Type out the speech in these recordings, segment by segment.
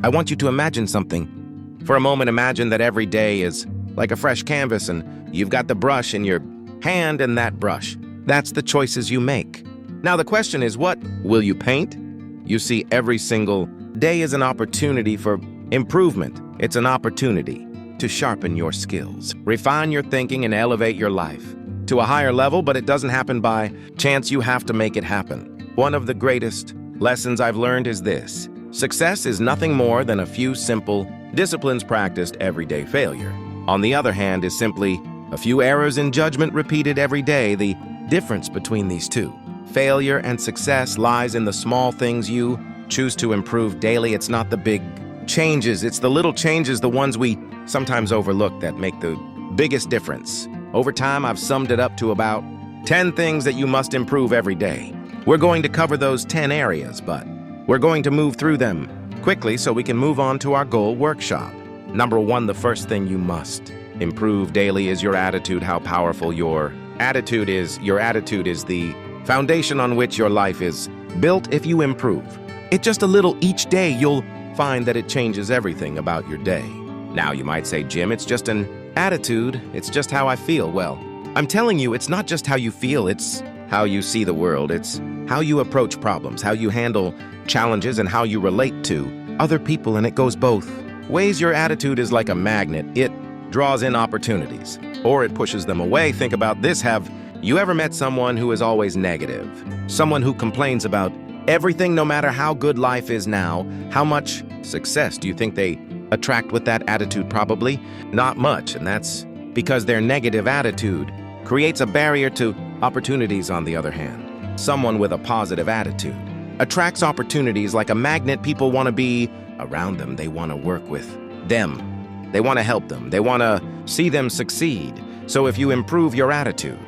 I want you to imagine something. For a moment, imagine that every day is like a fresh canvas and you've got the brush in your hand and that brush. That's the choices you make. Now the question is, what will you paint? You see, every single day is an opportunity for improvement. It's an opportunity to sharpen your skills, refine your thinking, and elevate your life to a higher level, but it doesn't happen by chance. You have to make it happen. One of the greatest lessons I've learned is this: success is nothing more than a few simple disciplines practiced every day. Failure, on the other hand, is simply a few errors in judgment repeated every day. The difference between these two, failure and success, lies in the small things you choose to improve daily. It's not the big changes, it's the little changes, the ones we sometimes overlook, that make the biggest difference. Over time, I've summed it up to about 10 things that you must improve every day. We're going to cover those 10 areas, but we're going to move through them quickly so we can move on to our goal workshop. Number 1, the first thing you must improve daily is your attitude. How powerful your attitude is. Your attitude is the foundation on which your life is built. If you improve it just a little each day, you'll find that it changes everything about your day. Now you might say, Jim, it's just an attitude. It's just how I feel. Well, I'm telling you, it's not just how you feel, it's how you see the world. It's how you approach problems, how you handle challenges, and how you relate to other people, and it goes both ways. Your attitude is like a magnet. It draws in opportunities, or it pushes them away. Think about this. Have you ever met someone who is always negative? Someone who complains about everything, no matter how good life is now? How much success do you think they attract with that attitude? Probably not much, and that's because their negative attitude creates a barrier to opportunities. On the other hand, someone with a positive attitude attracts opportunities like a magnet. People want to be around them. They want to work with them. They want to help them. They want to see them succeed. So if you improve your attitude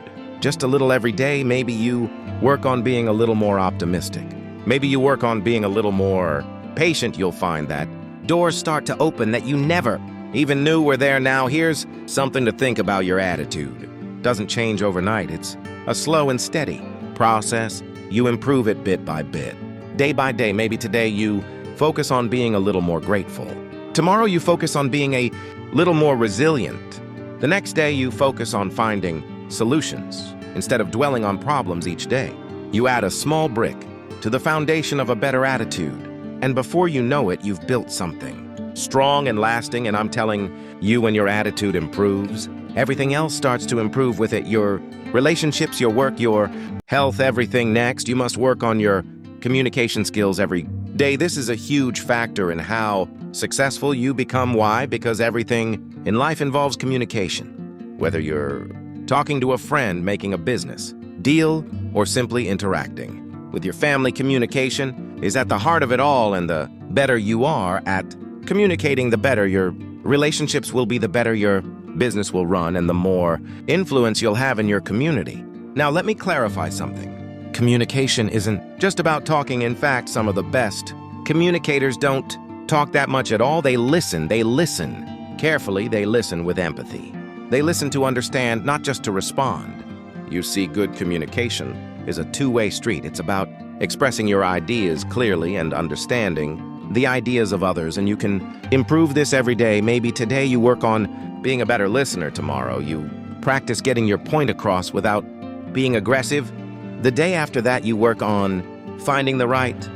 just a little every day, maybe you work on being a little more optimistic. Maybe you work on being a little more patient, you'll find that doors start to open that you never even knew were there. Now, here's something to think about. Your attitude doesn't change overnight. It's a slow and steady process. You improve it bit by bit, day by day. Maybe today you focus on being a little more grateful. Tomorrow you focus on being a little more resilient. The next day you focus on finding solutions instead of dwelling on problems each day. You add a small brick to the foundation of a better attitude, and before you know it, you've built something strong and lasting. And I'm telling you, when your attitude improves, everything else starts to improve with it. Your relationships, your work, your health, everything. Next, you must work on your communication skills every day. This is a huge factor in how successful you become. Why? Because everything in life involves communication. Whether you're talking to a friend, making a business deal, or simply interacting with your family, communication is at the heart of it all. And the better you are at communicating, the better your relationships will be, the better your business will run, and the more influence you'll have in your community. Now, let me clarify something. Communication isn't just about talking. In fact, some of the best communicators don't talk that much at all. They listen. They listen carefully. They listen with empathy. They listen to understand, not just to respond. You see, good communication is a two-way street. It's about expressing your ideas clearly and understanding the ideas of others, and you can improve this every day. Maybe today you work on being a better listener. Tomorrow you practice getting your point across without being aggressive. The day after that you work on finding the right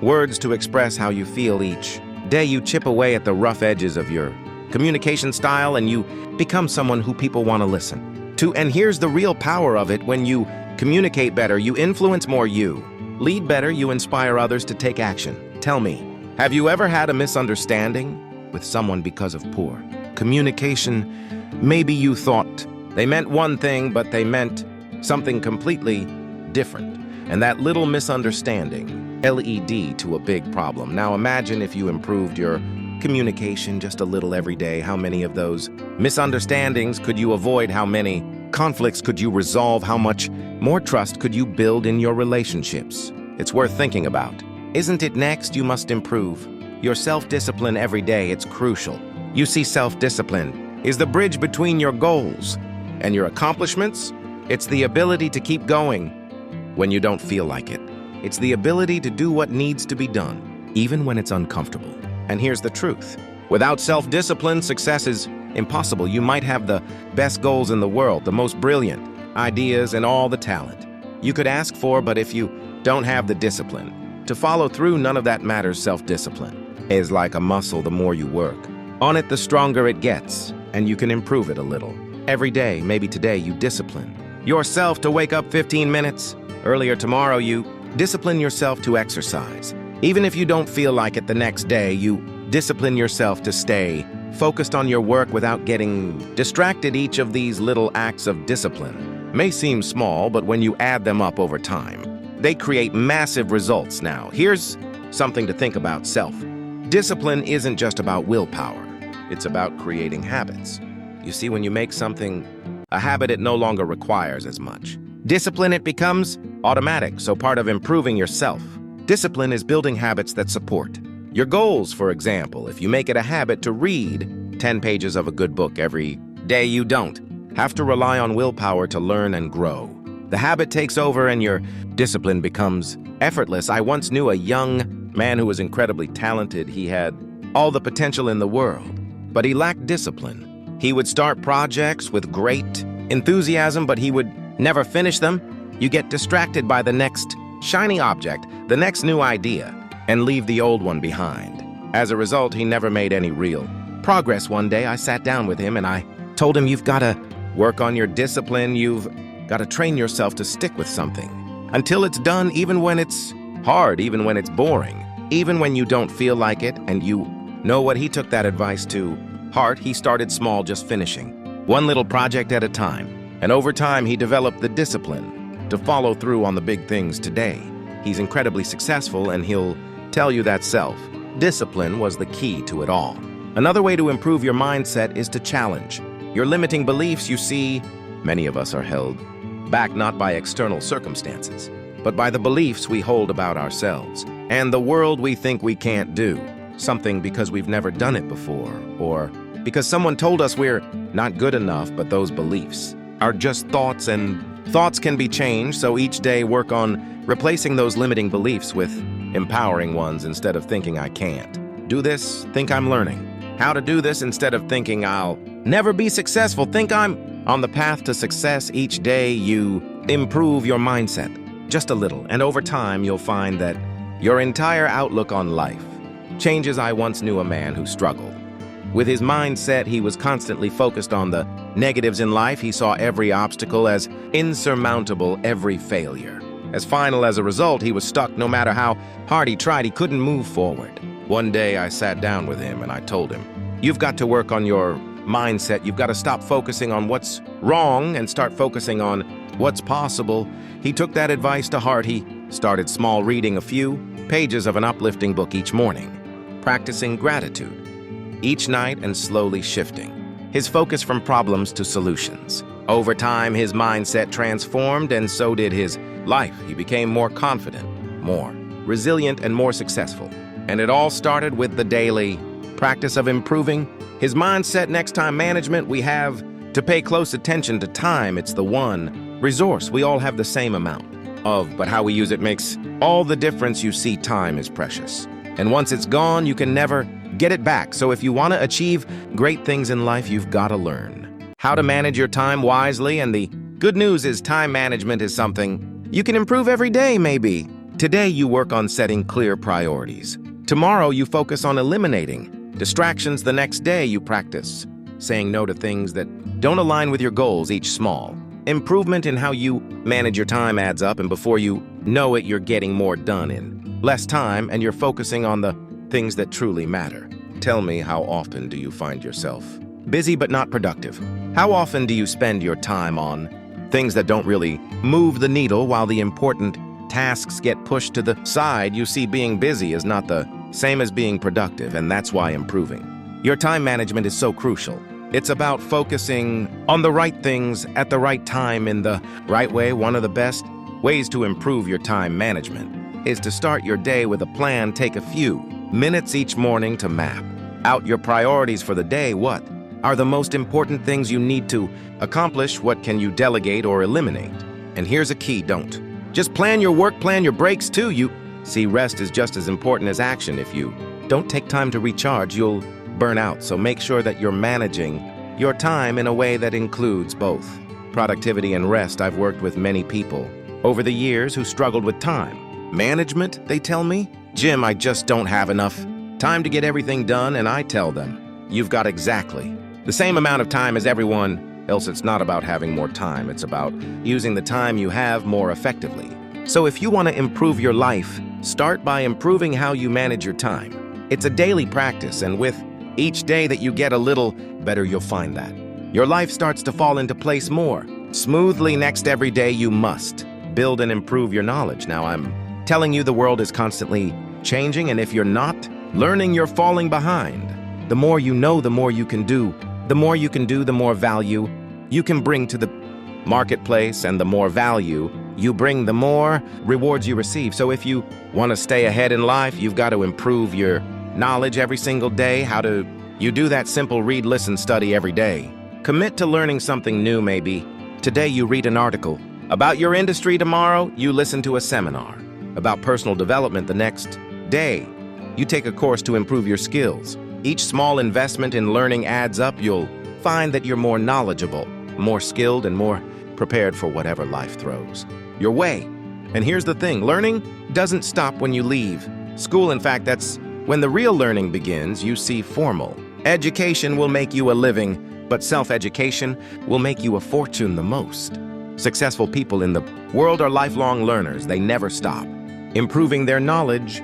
words to express how you feel. Each day you chip away at the rough edges of your communication style, and you become someone who people want to listen to. And here's the real power of it. When you communicate better, you influence more. You lead better. You inspire others to take action. Tell me, have you ever had a misunderstanding with someone because of poor communication? Maybe you thought they meant one thing, but they meant something completely different. And that little misunderstanding led to a big problem. Now imagine if you improved your communication just a little every day. How many of those misunderstandings could you avoid? How many conflicts could you resolve? How much more trust could you build in your relationships? It's worth thinking about, isn't it? Next, you must improve your self-discipline every day. It's crucial. You see, self-discipline is the bridge between your goals and your accomplishments. It's the ability to keep going when you don't feel like it. It's the ability to do what needs to be done, even when it's uncomfortable. And here's the truth. Without self-discipline, success is impossible. You might have the best goals in the world, the most brilliant ideas, and all the talent you could ask for, but if you don't have the discipline to follow through, none of that matters. Self-discipline is like a muscle. The more you work on it, the stronger it gets, and you can improve it a little. Every day, maybe today, you discipline yourself to wake up 15 minutes earlier. Tomorrow, you discipline yourself to exercise. Even if you don't feel like it the next day, you discipline yourself to stay focused on your work without getting distracted. Each of these little acts of discipline may seem small, but when you add them up over time, they create massive results. Now, here's something to think about. Self-discipline isn't just about willpower. It's about creating habits. You see, when you make something a habit, it no longer requires as much discipline. It becomes automatic. So part of improving yourself discipline is building habits that support your goals. For example, if you make it a habit to read 10 pages of a good book every day, you don't have to rely on willpower to learn and grow. The habit takes over and your discipline becomes effortless. I once knew a young man who was incredibly talented. He had all the potential in the world, but he lacked discipline. He would start projects with great enthusiasm, but he would never finish them. You get distracted by the next shiny object, the next new idea, and leave the old one behind. As a result, he never made any real progress. One day, I sat down with him and I told him, you've got to work on your discipline. You've got to train yourself to stick with something until it's done, even when it's hard, even when it's boring, even when you don't feel like it. And you know what? He took that advice to heart. He started small, just finishing one little project at a time. And over time, he developed the discipline to follow through on the big things. Today, he's incredibly successful, and he'll tell you that self-discipline was the key to it all. Another way to improve your mindset is to challenge your limiting beliefs. You see, many of us are held back not by external circumstances, but by the beliefs we hold about ourselves and the world. We think we can't do something because we've never done it before, or because someone told us we're not good enough. But those beliefs are just thoughts, and thoughts can be changed. So each day, work on replacing those limiting beliefs with empowering ones. Instead of thinking I can't do this, think I'm learning how to do this. Instead of thinking I'll never be successful, think I'm on the path to success. Each day you improve your mindset just a little, and over time you'll find that your entire outlook on life changes. I once knew a man who struggled with his mindset. He was constantly focused on the negatives in life. He saw every obstacle as insurmountable, every failure as final. As a result, he was stuck. No matter how hard he tried, he couldn't move forward. One day I sat down with him and I told him, you've got to work on your mindset. You've got to stop focusing on what's wrong and start focusing on what's possible. He took that advice to heart. He started small, reading a few pages of an uplifting book each morning, practicing gratitude each night, and slowly shifting his focus from problems to solutions. Over time, his mindset transformed, and so did his life. He became more confident, more resilient, and more successful. And it all started with the daily practice of improving his mindset. Next time management, we have to pay close attention to time. It's the one resource we all have the same amount of, but how we use it makes all the difference. You see, time is precious, and once it's gone, you can never get it back. So if you want to achieve great things in life, you've got to learn how to manage your time wisely. And the good news is time management is something you can improve every day. Maybe today you work on setting clear priorities. Tomorrow you focus on eliminating distractions. The next day you practice saying no to things that don't align with your goals. Each small improvement in how you manage your time adds up, and before you know it, you're getting more done in less time, and you're focusing on the things that truly matter. Tell me, how often do you find yourself busy but not productive? How often do you spend your time on things that don't really move the needle while the important tasks get pushed to the side? You see, being busy is not the same as being productive, and that's why improving your time management is so crucial. It's about focusing on the right things at the right time in the right way. One of the best ways to improve your time management is to start your day with a plan. Take a few minutes each morning to map out your priorities for the day. What are the most important things you need to accomplish? What can you delegate or eliminate? And here's a key: don't just plan your work, plan your breaks too. You see, rest is just as important as action. If you don't take time to recharge, you'll burn out. So make sure that you're managing your time in a way that includes both productivity and rest. I've worked with many people over the years who struggled with time management. They tell me, Jim, I just don't have enough time to get everything done. And I tell them, you've got exactly the same amount of time as everyone else. It's not about having more time. It's about using the time you have more effectively. So if you want to improve your life, start by improving how you manage your time. It's a daily practice, and with each day that you get a little better, you'll find that your life starts to fall into place more smoothly. Next, every day you must build and improve your knowledge. Now, I'm telling you, the world is constantly changing, and if you're not learning, you're falling behind. The more you know, the more you can do. The more you can do, the more value you can bring to the marketplace, and the more value you bring, the more rewards you receive. So if you want to stay ahead in life, you've got to improve your knowledge every single day. How do you do that? Simple: read, listen, study every day. Commit to learning something new. Maybe today you read an article about your industry. Tomorrow you listen to a seminar about personal development. The next day you take a course to improve your skills. Each small investment in learning adds up. You'll find that you're more knowledgeable, more skilled, and more prepared for whatever life throws your way. And here's the thing: learning doesn't stop when you leave school. In fact, that's when the real learning begins. You see, formal education will make you a living, but self-education will make you a fortune. The most successful people in the world are lifelong learners. They never stop improving their knowledge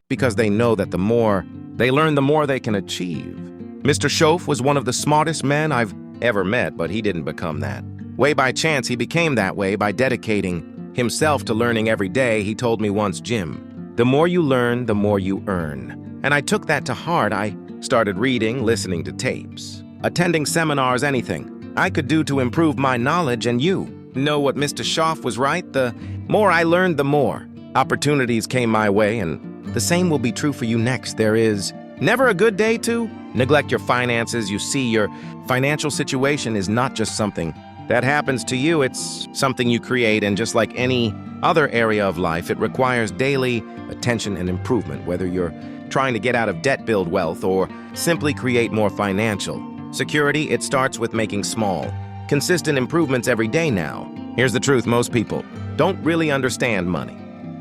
because they know that the more they learn, the more they can achieve. Mr. Schoaf was one of the smartest men I've ever met, but he didn't become that way by chance. He became that way by dedicating himself to learning every day. He told me once, Jim, the more you learn, the more you earn. And I took that to heart. I started reading, listening to tapes, attending seminars, anything I could do to improve my knowledge. And you know what, Mr. Schoaf was right. The more I learned, the more opportunities came my way, and the same will be true for you next. There is never a good day to neglect your finances. You see, your financial situation is not just something that happens to you, it's something you create, and just like any other area of life, it requires daily attention and improvement. Whether you're trying to get out of debt, build wealth, or simply create more financial security, it starts with making small, consistent improvements every day. Now, here's the truth: most people don't really understand money.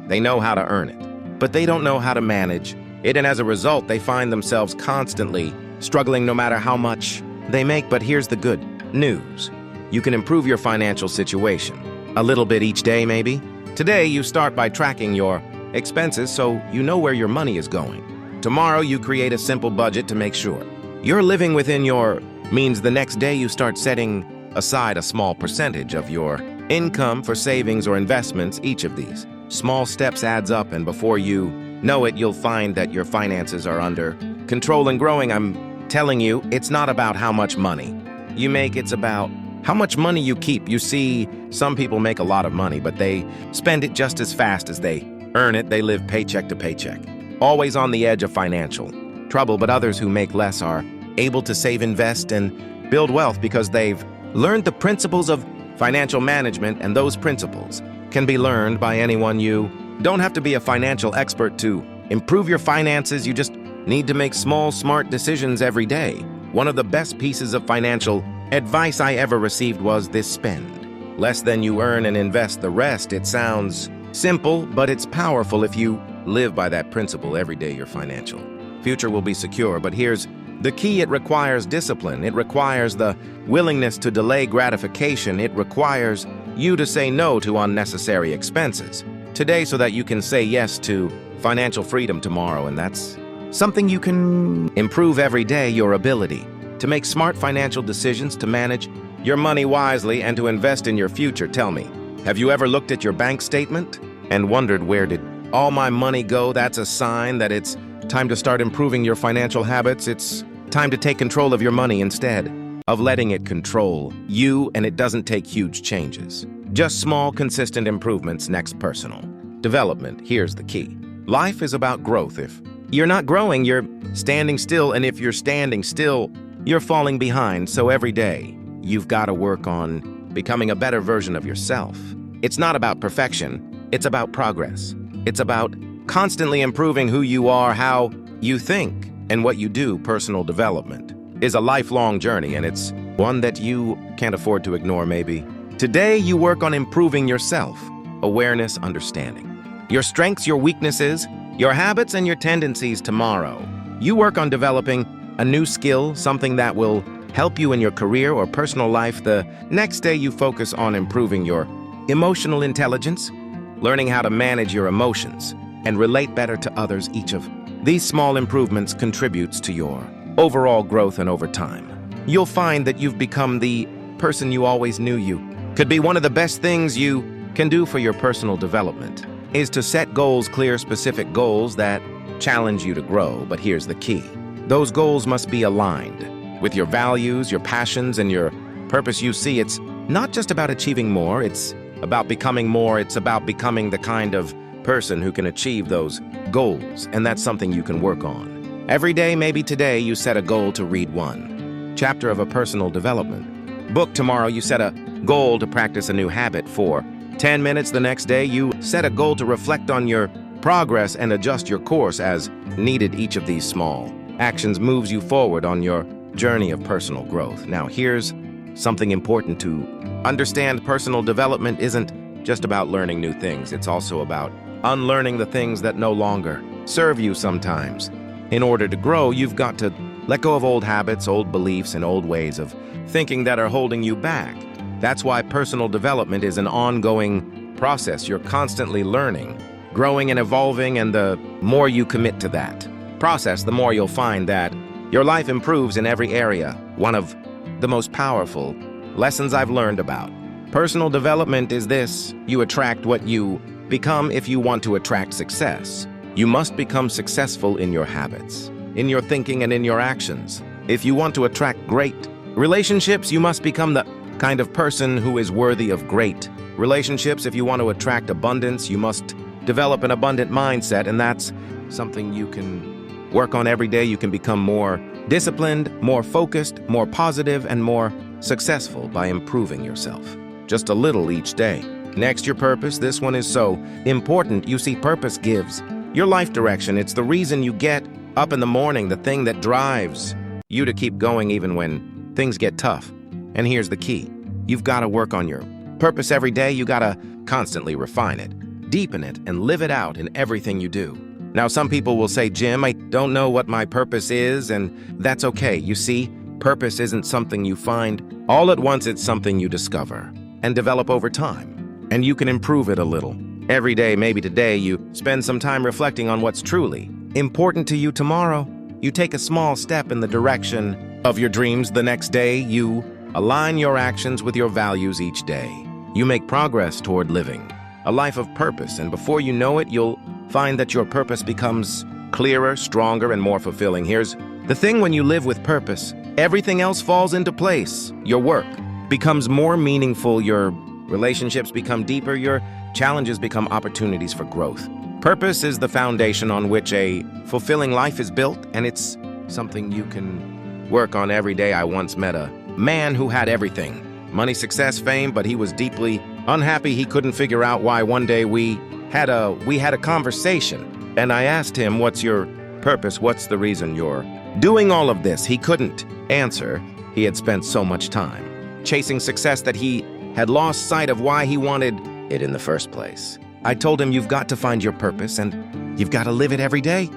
They know how to earn it, but they don't know how to manage it, and as a result, they find themselves constantly struggling no matter how much they make. But here's the good news: you can improve your financial situation a little bit each day. Maybe today you start by tracking your expenses so you know where your money is going. Tomorrow you create a simple budget to make sure you're living within your means. The next day you start setting aside a small percentage of your income for savings or investments. Each of these small steps adds up, and before you know it, you'll find that your finances are under control and growing. I'm telling you, it's not about how much money you make, it's about how much money you keep. You see, some people make a lot of money, but they spend it just as fast as they earn it. They live paycheck to paycheck, always on the edge of financial trouble. But others who make less are able to save, invest, and build wealth because they've learned the principles of financial management, and those principles can be learned by anyone. You don't have to be a financial expert to improve your finances. You just need to make small, smart decisions every day. One of the best pieces of financial advice I ever received was this: spend less than you earn and invest the rest. It sounds simple, but it's powerful. If you live by that principle every day, your financial future will be secure. But here's the key: it requires discipline. It requires the willingness to delay gratification. It requires you to say no to unnecessary expenses today so that you can say yes to financial freedom tomorrow. And that's something you can improve every day: your ability to make smart financial decisions, to manage your money wisely, and to invest in your future. Tell me, have you ever looked at your bank statement and wondered, where did all my money go? That's a sign that it's time to start improving your financial habits. It's time to take control of your money instead of letting it control you, and it doesn't take huge changes, just small, consistent improvements. Next, personal development. Here's the key: life is about growth. If you're not growing, you're standing still, and if you're standing still, you're falling behind. So every day, you've got to work on becoming a better version of yourself. It's not about perfection, it's about progress. It's about constantly improving who you are, how you think and what you do, personal development, is a lifelong journey, and it's one that you can't afford to ignore maybe. Today, you work on improving yourself, awareness, understanding. Your strengths, your weaknesses, your habits, and your tendencies. Tomorrow, you work on developing a new skill, something that will help you in your career or personal life. The next day, you focus on improving your emotional intelligence, learning how to manage your emotions and relate better to others. Each of these small improvements contributes to your overall growth, and over time, you'll find that you've become the person you always knew you could be. One of the best things you can do for your personal development is to set goals, clear, specific goals that challenge you to grow. But here's the key. Those goals must be aligned with your values, your passions, and your purpose. You see, it's not just about achieving more, it's about becoming more. It's about becoming the kind of person who can achieve those goals, and that's something you can work on. Every day, maybe today, you set a goal to read one chapter of a personal development book. Tomorrow, you set a goal to practice a new habit for 10 minutes. The next day, you set a goal to reflect on your progress and adjust your course as needed. Each of these small actions moves you forward on your journey of personal growth. Now, here's something important to understand. Personal development isn't just about learning new things. It's also about unlearning the things that no longer serve you. Sometimes, in order to grow, you've got to let go of old habits, old beliefs, and old ways of thinking that are holding you back. That's why personal development is an ongoing process. You're constantly learning, growing, and evolving, and the more you commit to that process, the more you'll find that your life improves in every area. One of the most powerful lessons I've learned about personal development is this: you attract what you become. If you want to attract success, you must become successful in your habits, in your thinking, and in your actions. If you want to attract great relationships, you must become the kind of person who is worthy of great relationships. If you want to attract abundance, you must develop an abundant mindset, and that's something you can work on every day. You can become more disciplined, more focused, more positive, and more successful by improving yourself just a little each day. Next, your purpose. This one is so important. You see, purpose gives your life direction. It's the reason you get up in the morning, the thing that drives you to keep going even when things get tough. And here's the key. You've got to work on your purpose every day. You got to constantly refine it, deepen it, and live it out in everything you do. Now, some people will say, Jim, I don't know what my purpose is, and that's okay. You see, purpose isn't something you find all at once. It's something you discover and develop over time, and you can improve it a little. Every day, maybe today, you spend some time reflecting on what's truly important to you. Tomorrow, you take a small step in the direction of your dreams. The next day, you align your actions with your values. Each day, you make progress toward living a life of purpose, and before you know it, you'll find that your purpose becomes clearer, stronger, and more fulfilling. Here's the thing: when you live with purpose, everything else falls into place. Your work becomes more meaningful, your relationships become deeper, your challenges become opportunities for growth. Purpose is the foundation on which a fulfilling life is built, and it's something you can work on every day. I once met a man who had everything: money, success, fame, but he was deeply unhappy. He couldn't figure out why. One day we had a conversation, and I asked him, what's your purpose? What's the reason you're doing all of this? He couldn't answer. He had spent so much time chasing success that he had lost sight of why he wanted it in the first place. I told him, you've got to find your purpose, and you've got to live it every day.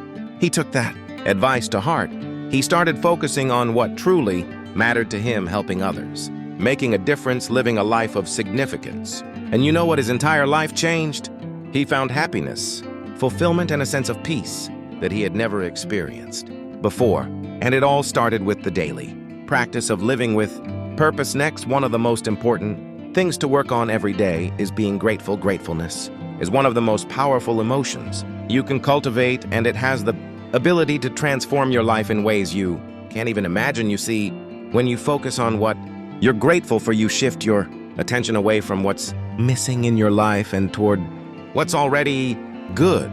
He took that advice to heart. He started focusing on what truly mattered to him: helping others, making a difference, living a life of significance. And you know what? His entire life changed. He found happiness, fulfillment, and a sense of peace that he had never experienced before. And it all started with the daily practice of living with purpose. Next, one of the most important things to work on every day is being grateful. Gratefulness is one of the most powerful emotions you can cultivate, and it has the ability to transform your life in ways you can't even imagine. You see, when you focus on what you're grateful for, you shift your attention away from what's missing in your life and toward what's already good.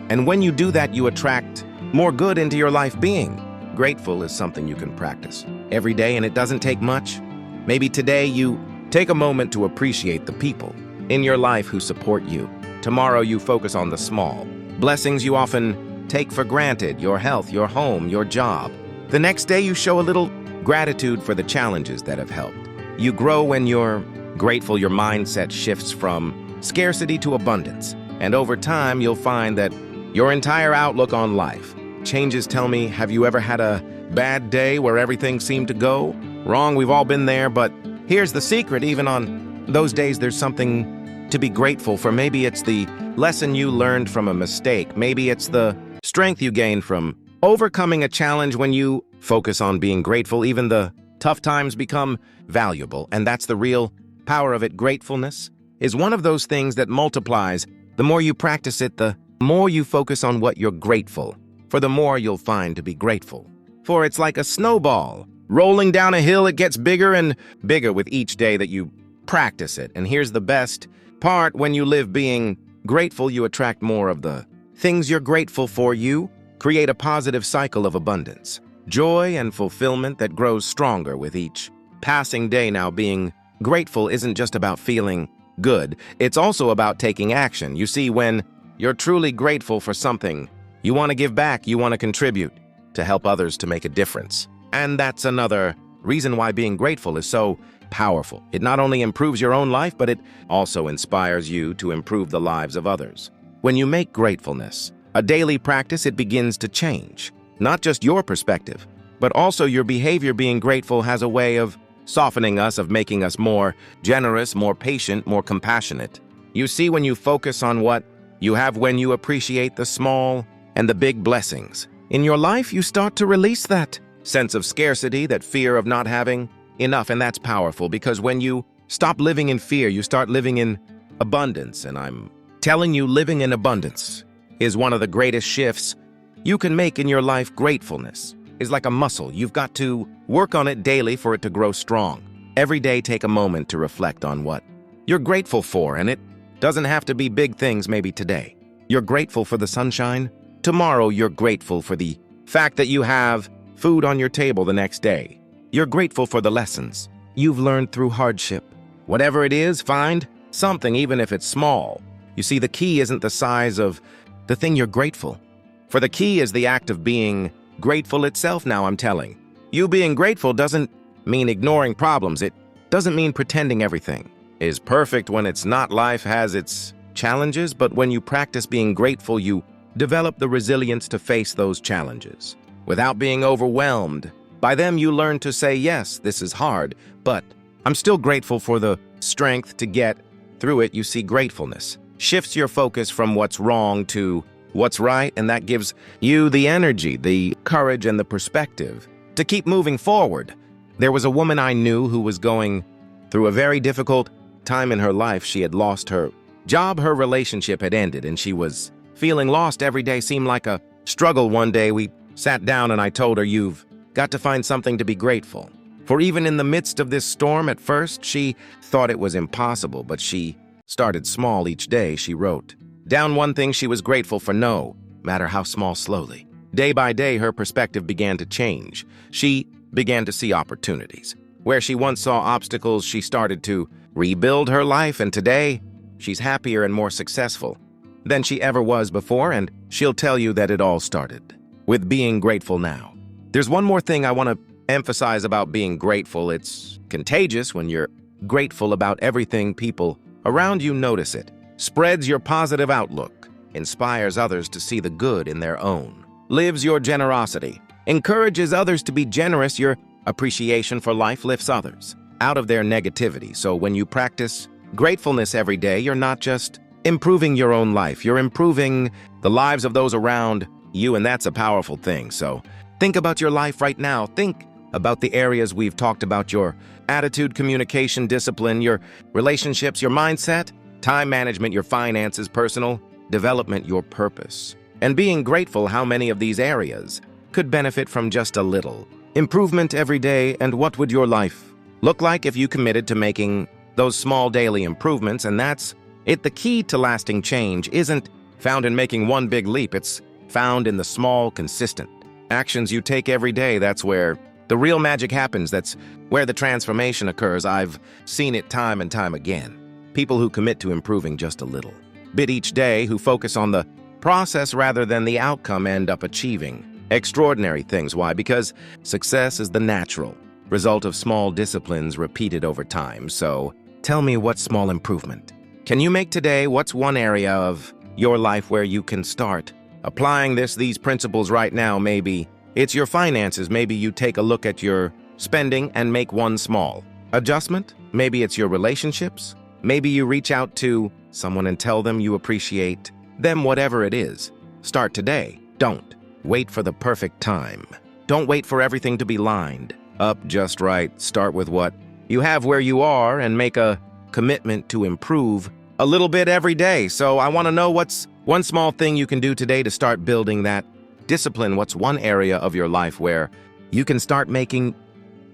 And when you do that, you attract more good into your life. Being grateful is something you can practice every day, and it doesn't take much. Maybe today you take a moment to appreciate the people in your life who support you. Tomorrow you focus on the small blessings you often take for granted, your health, your home, your job. The next day, you show a little gratitude for the challenges that have helped. You grow when you're grateful. Your mindset shifts from scarcity to abundance. And over time, you'll find that your entire outlook on life changes. Tell me, have you ever had a bad day where everything seemed to go wrong? We've all been there, but here's the secret. Even on those days, there's something to be grateful for. Maybe it's the lesson you learned from a mistake. Maybe it's the strength you gained from overcoming a challenge. When you focus on being grateful, even the tough times become valuable. And that's the real power of it. Gratefulness is one of those things that multiplies. The more you practice it, the more you focus on what you're grateful for, the more you'll find to be grateful. For it's like a snowball. Rolling down a hill, it gets bigger and bigger with each day that you practice it. And here's the best part. When you live being grateful, you attract more of the things you're grateful for. You create a positive cycle of abundance, joy, and fulfillment that grows stronger with each passing day. Now, being grateful isn't just about feeling good. It's also about taking action. You see, when you're truly grateful for something, you want to give back, you want to contribute to help others, to make a difference. And that's another reason why being grateful is so powerful. It not only improves your own life, but it also inspires you to improve the lives of others. When you make gratefulness a daily practice, it begins to change not just your perspective, but also your behavior. Being grateful has a way of softening us, of making us more generous, more patient, more compassionate. You see, when you focus on what you have, when you appreciate the small and the big blessings in your life, you start to release that sense of scarcity, that fear of not having enough. And that's powerful, because when you stop living in fear, you start living in abundance. And I'm telling you, living in abundance is one of the greatest shifts you can make in your life. Gratefulness is like a muscle. You've got to work on it daily for it to grow strong. Every day, take a moment to reflect on what you're grateful for. And it doesn't have to be big things. Maybe today you're grateful for the sunshine. Tomorrow, you're grateful for the fact that you have food on your table. The next day, you're grateful for the lessons you've learned through hardship. Whatever it is, find something, even if it's small. You see, the key isn't the size of the thing you're grateful for. The key is the act of being grateful itself. Now, I'm telling you, being grateful doesn't mean ignoring problems. It doesn't mean pretending everything is perfect when it's not. Life has its challenges, but when you practice being grateful, you develop the resilience to face those challenges without being overwhelmed by them. You learn to say, yes, this is hard, but I'm still grateful for the strength to get through it. You see, gratefulness shifts your focus from what's wrong to what's right, and that gives you the energy, the courage, and the perspective to keep moving forward. There was a woman I knew who was going through a very difficult time in her life. She had lost her job, her relationship had ended, and she was feeling lost. Every day seemed like a struggle. One day we sat down and I told her, you've got to find something to be grateful for. Even in the midst of this storm, at first she thought it was impossible, but she started small. Each day she wrote down one thing she was grateful for, no matter how small. Slowly, day by day, her perspective began to change. She began to see opportunities where she once saw obstacles. She started to rebuild her life, and today she's happier and more successful than she ever was before. And she'll tell you that it all started with being grateful. Now, there's one more thing I want to emphasize about being grateful. It's contagious. When you're grateful about everything, people around you notice it. Spreads your positive outlook, inspires others to see the good in their own lives. Your generosity encourages others to be generous. Your appreciation for life lifts others out of their negativity. So when you practice gratefulness every day, you're not just improving your own life, you're improving the lives of those around you, and that's a powerful thing. So think about your life right now. Think about the areas we've talked about: your attitude, communication, discipline, your relationships, your mindset, time management, your finances, personal development, your purpose. And being grateful, how many of these areas could benefit from just a little improvement every day? And what would your life look like if you committed to making those small daily improvements? And that's it. The key to lasting change isn't found in making one big leap. It's found in the small, consistent actions you take every day. That's where the real magic happens. That's where the transformation occurs. I've seen it time and time again. People who commit to improving just a little bit each day, who focus on the process rather than the outcome end up achieving extraordinary things. Why? Because success is the natural result of small disciplines repeated over time. So tell me, what small improvement can you make today? What's one area of your life where you can start applying these principles right now? Maybe it's your finances. Maybe you take a look at your spending and make one small adjustment. Maybe it's your relationships. Maybe you reach out to someone and tell them you appreciate them. Whatever it is, start today. Don't wait for the perfect time. Don't wait for everything to be lined up just right. Start with what you have where you are and make a commitment to improve a little bit every day. So I want to know, what's one small thing you can do today to start building that discipline? What's one area of your life where you can start making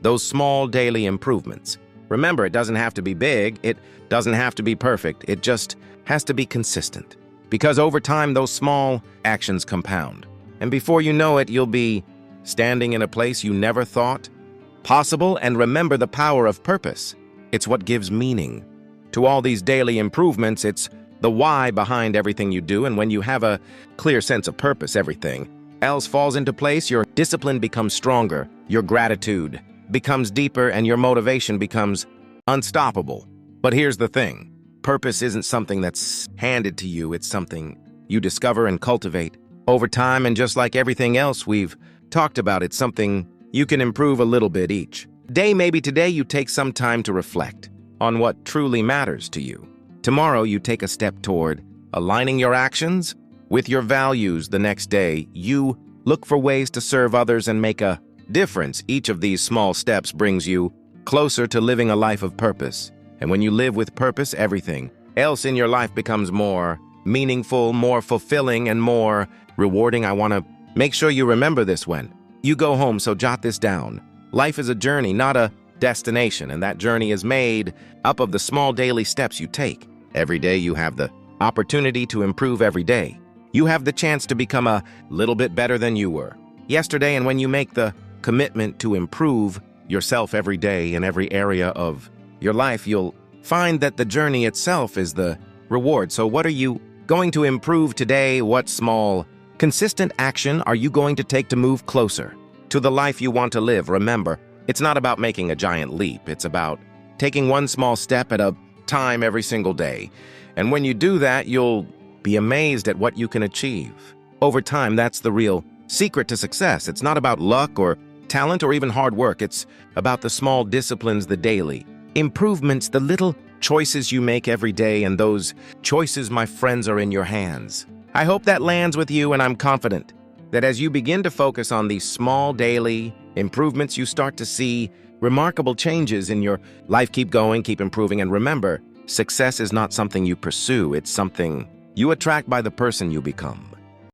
those small daily improvements? Remember, it doesn't have to be big. It doesn't have to be perfect. It just has to be consistent. Because over time, those small actions compound. And before you know it, you'll be standing in a place you never thought possible. And remember the power of purpose. It's what gives meaning to all these daily improvements. It's the why behind everything you do. And when you have a clear sense of purpose, everything else falls into place. Your discipline becomes stronger. Your gratitude becomes deeper, and your motivation becomes unstoppable. But here's the thing. Purpose isn't something that's handed to you. It's something you discover and cultivate over time. And just like everything else we've talked about, it's something you can improve a little bit each day. Maybe today you take some time to reflect on what truly matters to you. Tomorrow you take a step toward aligning your actions with your values. The next day you look for ways to serve others and make a difference. Each of these small steps brings you closer to living a life of purpose. And when you live with purpose, everything else in your life becomes more meaningful, more fulfilling, and more rewarding. I want to make sure you remember this when you go home, so jot this down. Life is a journey, not a destination, and that journey is made up of the small daily steps you take. Every day you have the opportunity to improve. Every day you have the chance to become a little bit better than you were yesterday. And when you make the commitment to improve yourself every day in every area of your life, you'll find that the journey itself is the reward. So what are you going to improve today? What small, consistent action are you going to take to move closer to the life you want to live? Remember, it's not about making a giant leap. It's about taking one small step at a time every single day. And when you do that, you'll be amazed at what you can achieve over time. That's the real secret to success. It's not about luck or talent or even hard work. It's about the small disciplines, the daily improvements, the little choices you make every day. And those choices, my friends, are in your hands. I hope that lands with you, and I'm confident that as you begin to focus on these small daily improvements, you start to see remarkable changes in your life. Keep going, keep improving, and remember, success is not something you pursue. It's something you attract by the person you become.